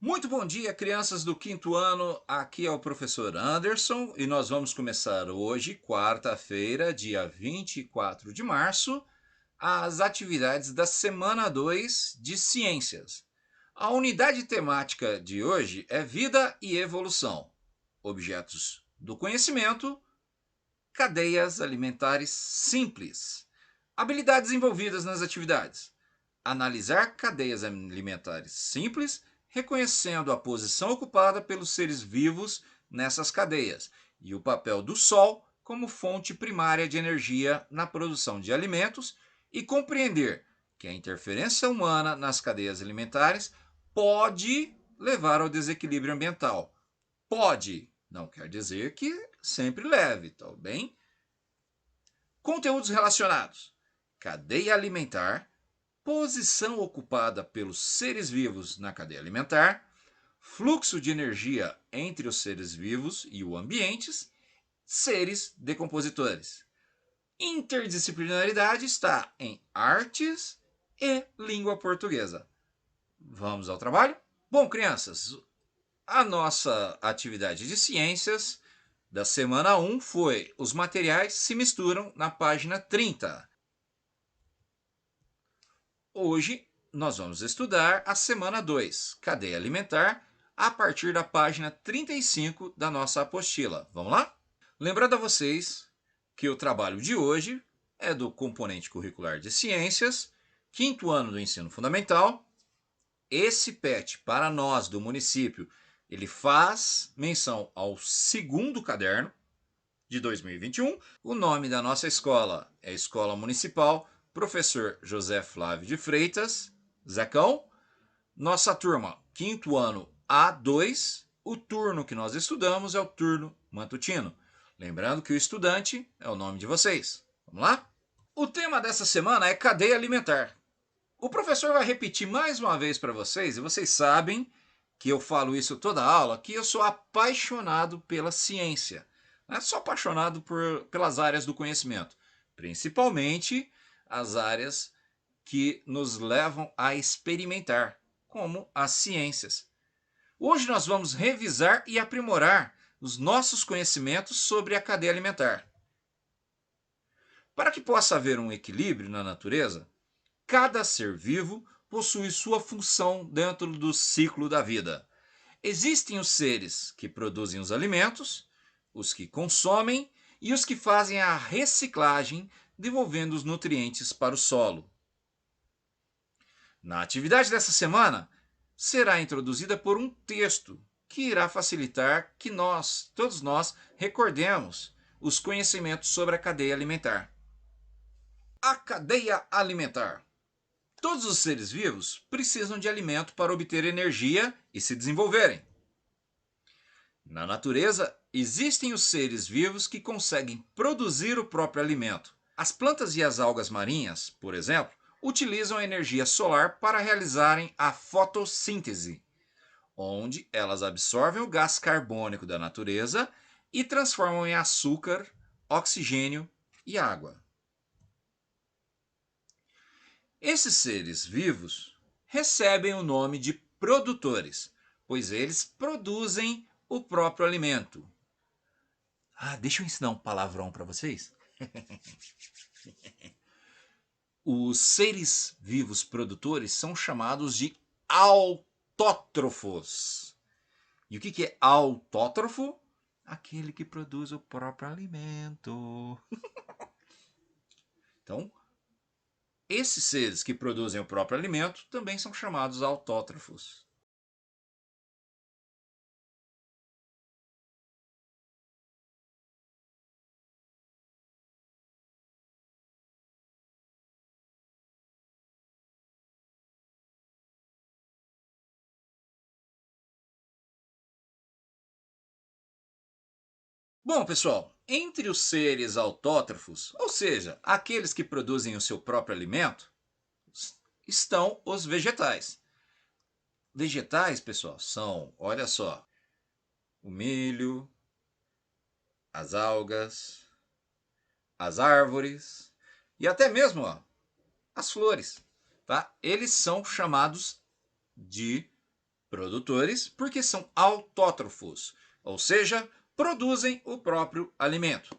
Muito bom dia, crianças do quinto ano. Aqui é o professor Anderson e nós vamos começar hoje, quarta-feira, dia 24 de março, as atividades da semana 2 de Ciências. A unidade temática de hoje é Vida e Evolução, Objetos do Conhecimento, Cadeias Alimentares Simples. Habilidades envolvidas nas atividades: analisar cadeias alimentares simples, reconhecendo a posição ocupada pelos seres vivos nessas cadeias e o papel do Sol como fonte primária de energia na produção de alimentos, e compreender que a interferência humana nas cadeias alimentares pode levar ao desequilíbrio ambiental. Pode, não quer dizer que sempre leve, tá bem? Conteúdos relacionados: cadeia alimentar, posição ocupada pelos seres vivos na cadeia alimentar, fluxo de energia entre os seres vivos e o ambiente, seres decompositores. Interdisciplinaridade está em artes e língua portuguesa. Vamos ao trabalho? Bom, crianças, a nossa atividade de ciências da semana 1 foi Os materiais se misturam, na página 30. Hoje nós vamos estudar a semana 2, Cadeia Alimentar, a partir da página 35 da nossa apostila. Vamos lá? Lembrando a vocês que o trabalho de hoje é do componente curricular de Ciências, quinto ano do ensino fundamental. Esse PET, para nós do município, ele faz menção ao segundo caderno de 2021. O nome da nossa escola é Escola Municipal Professor José Flávio de Freitas, Zecão. Nossa turma, quinto ano A2. O turno que nós estudamos é o turno matutino. Lembrando que o estudante é o nome de vocês. Vamos lá? O tema dessa semana é cadeia alimentar. O professor vai repetir mais uma vez para vocês, e vocês sabem que eu falo isso toda a aula, que eu sou apaixonado pela ciência. Não é só apaixonado pelas áreas do conhecimento, principalmente as áreas que nos levam a experimentar, como as ciências. Hoje nós vamos revisar e aprimorar os nossos conhecimentos sobre a cadeia alimentar. Para que possa haver um equilíbrio na natureza, cada ser vivo possui sua função dentro do ciclo da vida. Existem os seres que produzem os alimentos, os que consomem e os que fazem a reciclagem, devolvendo os nutrientes para o solo. Na atividade dessa semana, será introduzida por um texto que irá facilitar que todos nós, recordemos os conhecimentos sobre a cadeia alimentar. A cadeia alimentar. Todos os seres vivos precisam de alimento para obter energia e se desenvolverem. Na natureza, existem os seres vivos que conseguem produzir o próprio alimento. As plantas e as algas marinhas, por exemplo, utilizam a energia solar para realizarem a fotossíntese, onde elas absorvem o gás carbônico da natureza e transformam em açúcar, oxigênio e água. Esses seres vivos recebem o nome de produtores, pois eles produzem o próprio alimento. Deixa eu ensinar um palavrão para vocês. Os seres vivos produtores são chamados de autótrofos. E o que é autótrofo? Aquele que produz o próprio alimento. Então, esses seres que produzem o próprio alimento também são chamados autótrofos. Bom, pessoal, entre os seres autótrofos, ou seja, aqueles que produzem o seu próprio alimento, estão os vegetais. Vegetais, pessoal, são, olha só, o milho, as algas, as árvores e até mesmo as flores. Tá? Eles são chamados de Produtores porque são autótrofos, ou seja, produzem o próprio alimento.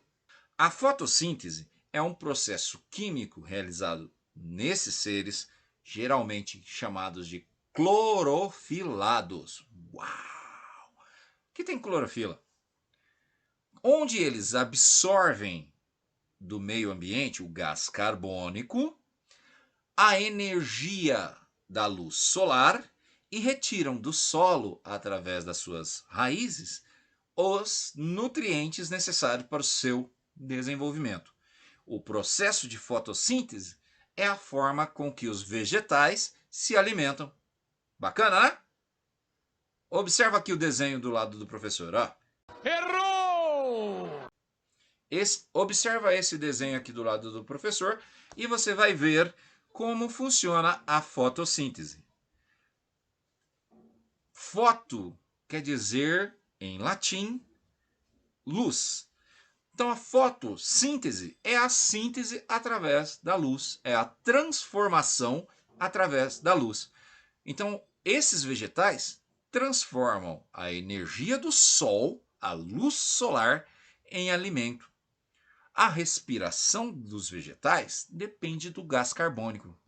A fotossíntese é um processo químico realizado nesses seres, geralmente chamados de clorofilados. Uau! Que tem clorofila? Onde eles absorvem do meio ambiente o gás carbônico, a energia da luz solar e retiram do solo, através das suas raízes, os nutrientes necessários para o seu desenvolvimento. O processo de fotossíntese é a forma com que os vegetais se alimentam. Bacana, né? Observa aqui o desenho do lado do professor. Ó. Errou! Observa esse desenho aqui do lado do professor e você vai ver como funciona a fotossíntese. Foto quer dizer, em latim, luz. Então, a fotossíntese é a síntese através da luz, é a transformação através da luz. Então, esses vegetais transformam a energia do sol, a luz solar, em alimento. A respiração dos vegetais depende do gás carbônico.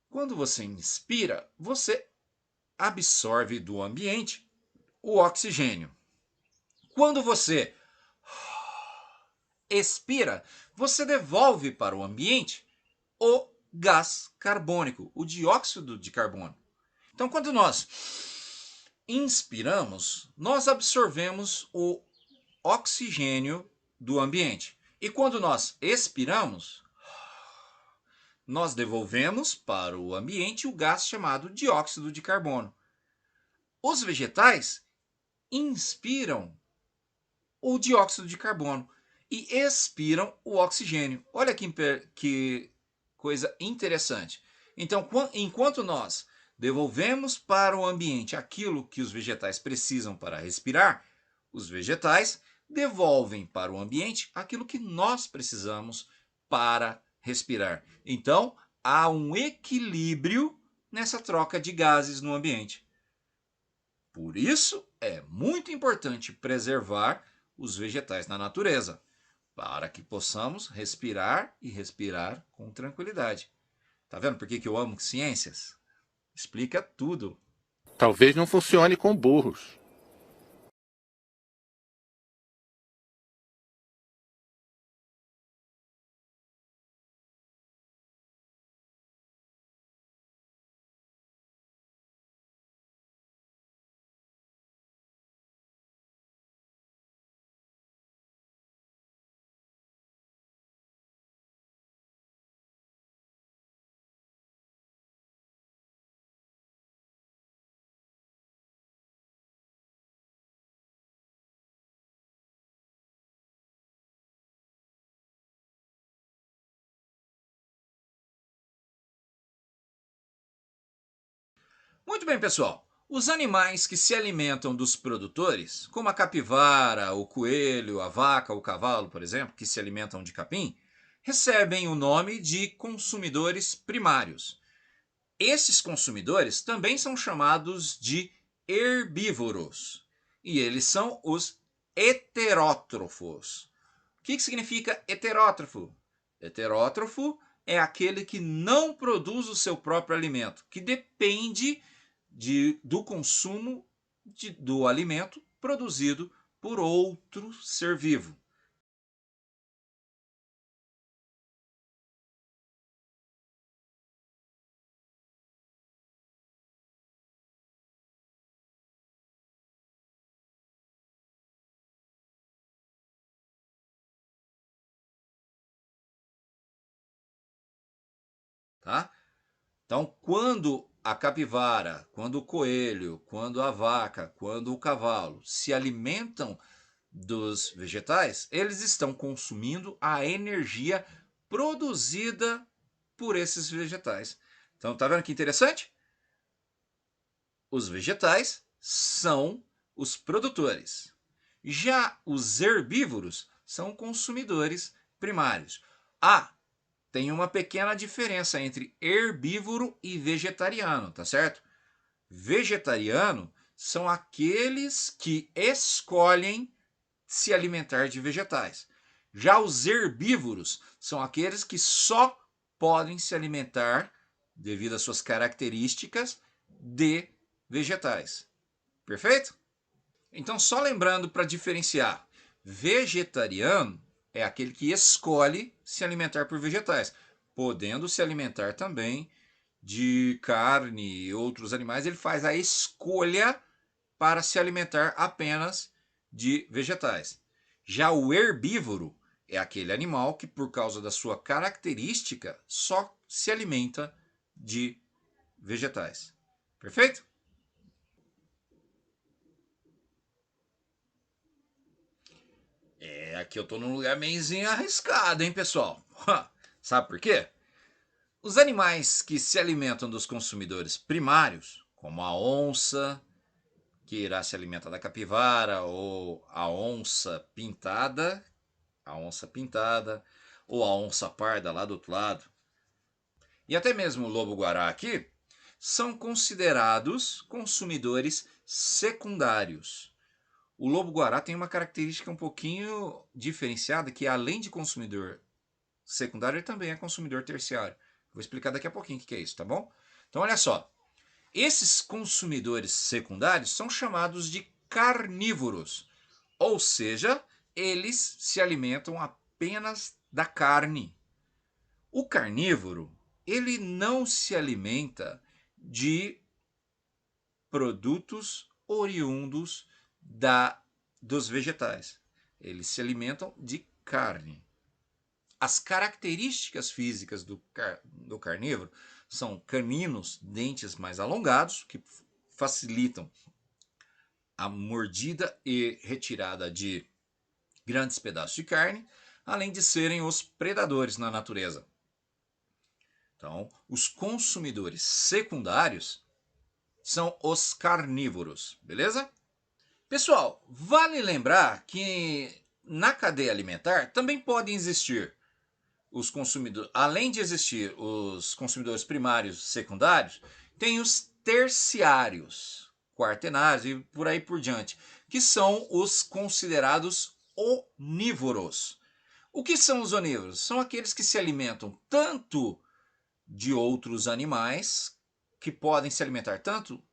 Quando você inspira, você absorve do ambiente o oxigênio. Quando você expira, você devolve para o ambiente o gás carbônico, o dióxido de carbono. Então, quando nós inspiramos, nós absorvemos o oxigênio do ambiente. E quando nós expiramos, nós devolvemos para o ambiente o gás chamado dióxido de carbono. Os vegetais inspiram o dióxido de carbono e expiram o oxigênio. Olha que coisa interessante. Então, enquanto nós devolvemos para o ambiente aquilo que os vegetais precisam para respirar, os vegetais devolvem para o ambiente aquilo que nós precisamos para respirar. Então, há um equilíbrio nessa troca de gases no ambiente. Por isso, é muito importante preservar os vegetais na natureza, para que possamos respirar e respirar com tranquilidade. Tá vendo por que eu amo ciências? Explica tudo. Talvez não funcione com burros. Muito bem, pessoal. Os animais que se alimentam dos produtores, como a capivara, o coelho, a vaca, o cavalo, por exemplo, que se alimentam de capim, recebem o nome de consumidores primários. Esses consumidores também são chamados de herbívoros e eles são os heterótrofos. O que significa heterótrofo? Heterótrofo é aquele que não produz o seu próprio alimento, que depende do consumo do alimento produzido por outro ser vivo. Tá? Então, quando a capivara, quando o coelho, quando a vaca, quando o cavalo se alimentam dos vegetais, eles estão consumindo a energia produzida por esses vegetais. Então, tá vendo que interessante? Os vegetais são os produtores. Já os herbívoros são consumidores primários. Tem uma pequena diferença entre herbívoro e vegetariano, tá certo? Vegetariano são aqueles que escolhem se alimentar de vegetais. Já os herbívoros são aqueles que só podem se alimentar, devido às suas características, de vegetais. Perfeito? Então, só lembrando para diferenciar, vegetariano é aquele que escolhe se alimentar por vegetais, podendo se alimentar também de carne e outros animais, ele faz a escolha para se alimentar apenas de vegetais. Já o herbívoro é aquele animal que, por causa da sua característica, só se alimenta de vegetais. Perfeito? Aqui eu tô num lugar meiozinho arriscado, hein, pessoal? Sabe por quê? Os animais que se alimentam dos consumidores primários, como a onça, que irá se alimentar da capivara, ou a onça pintada, ou a onça parda lá do outro lado, e até mesmo o lobo-guará aqui, são considerados consumidores secundários. O lobo-guará tem uma característica um pouquinho diferenciada, que além de consumidor secundário, ele também é consumidor terciário. Vou explicar daqui a pouquinho o que é isso, tá bom? Então, olha só. Esses consumidores secundários são chamados de carnívoros, ou seja, eles se alimentam apenas da carne. O carnívoro, ele não se alimenta de produtos oriundos dos vegetais. Eles se alimentam de carne. As características físicas do carnívoro são caninos, dentes mais alongados, que facilitam a mordida e retirada de grandes pedaços de carne, além de serem os predadores na natureza. Então, os consumidores secundários são os carnívoros, beleza? Pessoal, vale lembrar que na cadeia alimentar também podem existir os consumidores, além de existir os consumidores primários e secundários, tem os terciários, quaternários e por aí por diante, que são os considerados onívoros. O que são os onívoros? São aqueles que se alimentam tanto de outros animais, que podem se alimentar tanto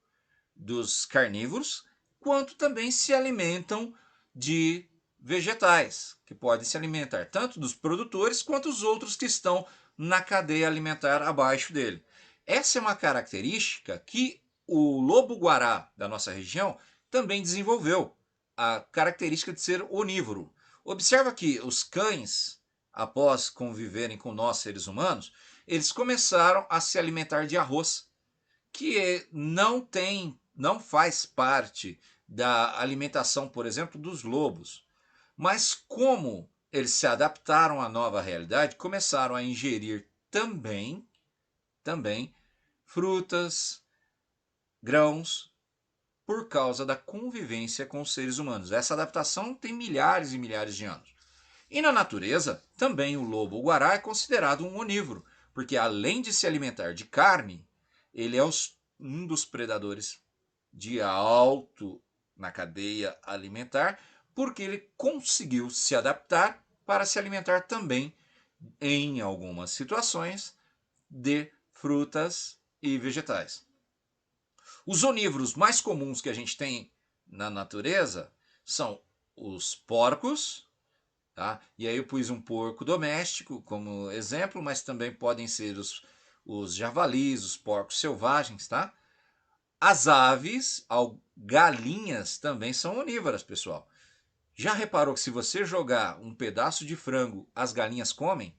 dos carnívoros, quanto também se alimentam de vegetais, que podem se alimentar tanto dos produtores quanto os outros que estão na cadeia alimentar abaixo dele. Essa é uma característica que o lobo-guará da nossa região também desenvolveu, a característica de ser onívoro. Observa que os cães, após conviverem com nós seres humanos, eles começaram a se alimentar de arroz, que não faz parte da alimentação, por exemplo, dos lobos. Mas como eles se adaptaram à nova realidade, começaram a ingerir também frutas, grãos, por causa da convivência com os seres humanos. Essa adaptação tem milhares e milhares de anos. E na natureza, também o lobo-guará é considerado um onívoro, porque além de se alimentar de carne, ele é um dos predadores de alto na cadeia alimentar, porque ele conseguiu se adaptar para se alimentar também, em algumas situações, de frutas e vegetais. Os onívoros mais comuns que a gente tem na natureza são os porcos, tá? E aí eu pus um porco doméstico como exemplo, mas também podem ser os javalis, os porcos selvagens, tá? As aves, galinhas também são onívoras, pessoal. Já reparou que se você jogar um pedaço de frango, as galinhas comem?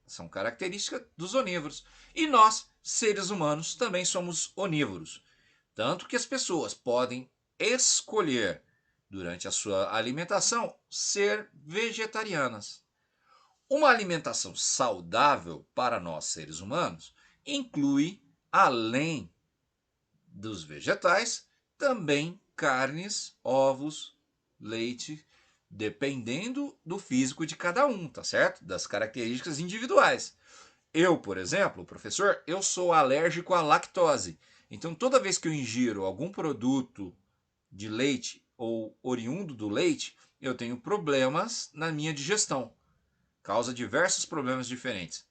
São características dos onívoros. E nós, seres humanos, também somos onívoros. Tanto que as pessoas podem escolher, durante a sua alimentação, ser vegetarianas. Uma alimentação saudável para nós, seres humanos, inclui, além dos vegetais, também carnes, ovos, leite, dependendo do físico de cada um, tá certo? Das características individuais. Eu, por exemplo, professor, eu sou alérgico à lactose. Então, toda vez que eu ingiro algum produto de leite ou oriundo do leite, eu tenho problemas na minha digestão. Causa diversos problemas diferentes.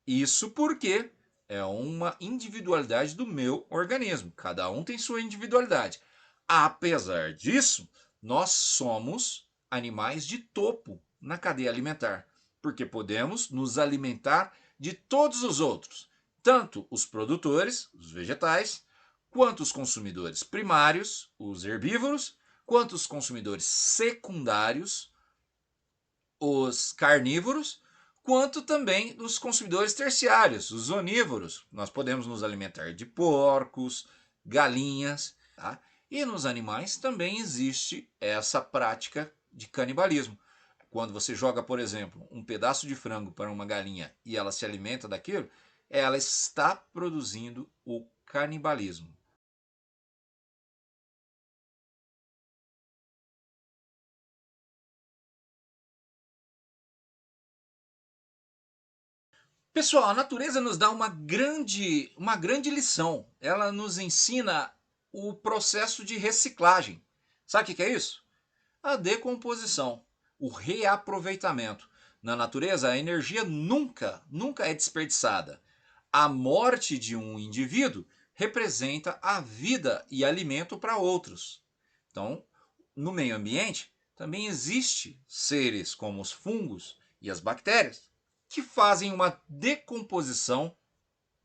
Isso porque é uma individualidade do meu organismo. Cada um tem sua individualidade. Apesar disso, nós somos animais de topo na cadeia alimentar, porque podemos nos alimentar de todos os outros, tanto os produtores, os vegetais, quanto os consumidores primários, os herbívoros, quanto os consumidores secundários, os carnívoros, quanto também os consumidores terciários, os onívoros. Nós podemos nos alimentar de porcos, galinhas, tá? E nos animais também existe essa prática de canibalismo. Quando você joga, por exemplo, um pedaço de frango para uma galinha e ela se alimenta daquilo, ela está produzindo o canibalismo. Pessoal, a natureza nos dá uma grande lição. Ela nos ensina o processo de reciclagem. Sabe o que é isso? A decomposição, o reaproveitamento. Na natureza, a energia nunca é desperdiçada. A morte de um indivíduo representa a vida e alimento para outros. Então, no meio ambiente, também existe seres como os fungos e as bactérias que fazem uma decomposição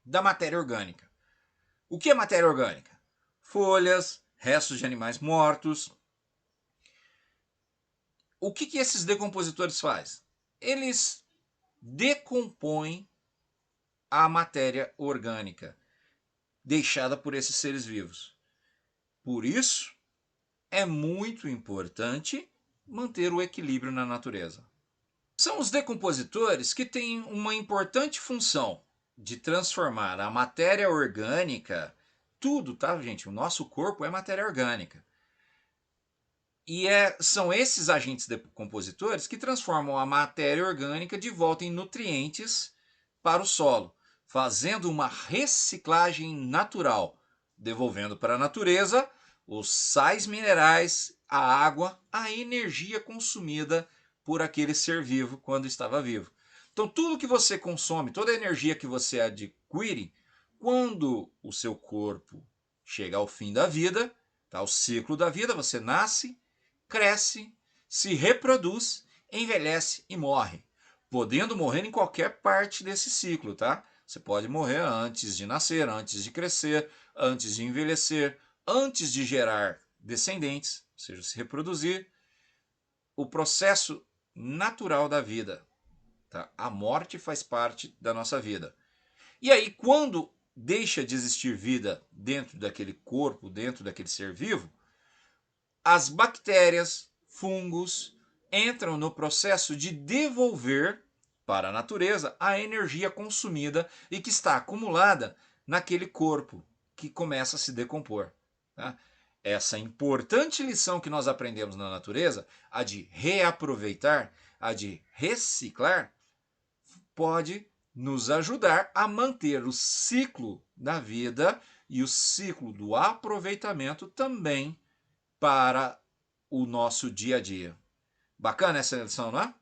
da matéria orgânica. O que é matéria orgânica? Folhas, restos de animais mortos. O que esses decompositores fazem? Eles decompõem a matéria orgânica deixada por esses seres vivos. Por isso, é muito importante manter o equilíbrio na natureza. São os decompositores que têm uma importante função de transformar a matéria orgânica, tudo, tá, gente? O nosso corpo é matéria orgânica. E são esses agentes decompositores que transformam a matéria orgânica de volta em nutrientes para o solo, fazendo uma reciclagem natural, devolvendo para a natureza os sais minerais, a água, a energia consumida por aquele ser vivo quando estava vivo. Então, tudo que você consome, toda a energia que você adquire, quando o seu corpo chega ao fim da vida, tá? O ciclo da vida, você nasce, cresce, se reproduz, envelhece e morre, podendo morrer em qualquer parte desse ciclo, tá? Você pode morrer antes de nascer, antes de crescer, antes de envelhecer, antes de gerar descendentes, ou seja, se reproduzir. O processo natural da vida, tá? A morte faz parte da nossa vida. E aí, quando deixa de existir vida dentro daquele corpo, dentro daquele ser vivo, as bactérias, fungos, entram no processo de devolver para a natureza a energia consumida e que está acumulada naquele corpo que começa a se decompor. Tá? Essa importante lição que nós aprendemos na natureza, a de reaproveitar, a de reciclar, pode nos ajudar a manter o ciclo da vida e o ciclo do aproveitamento também para o nosso dia a dia. Bacana essa lição, não é?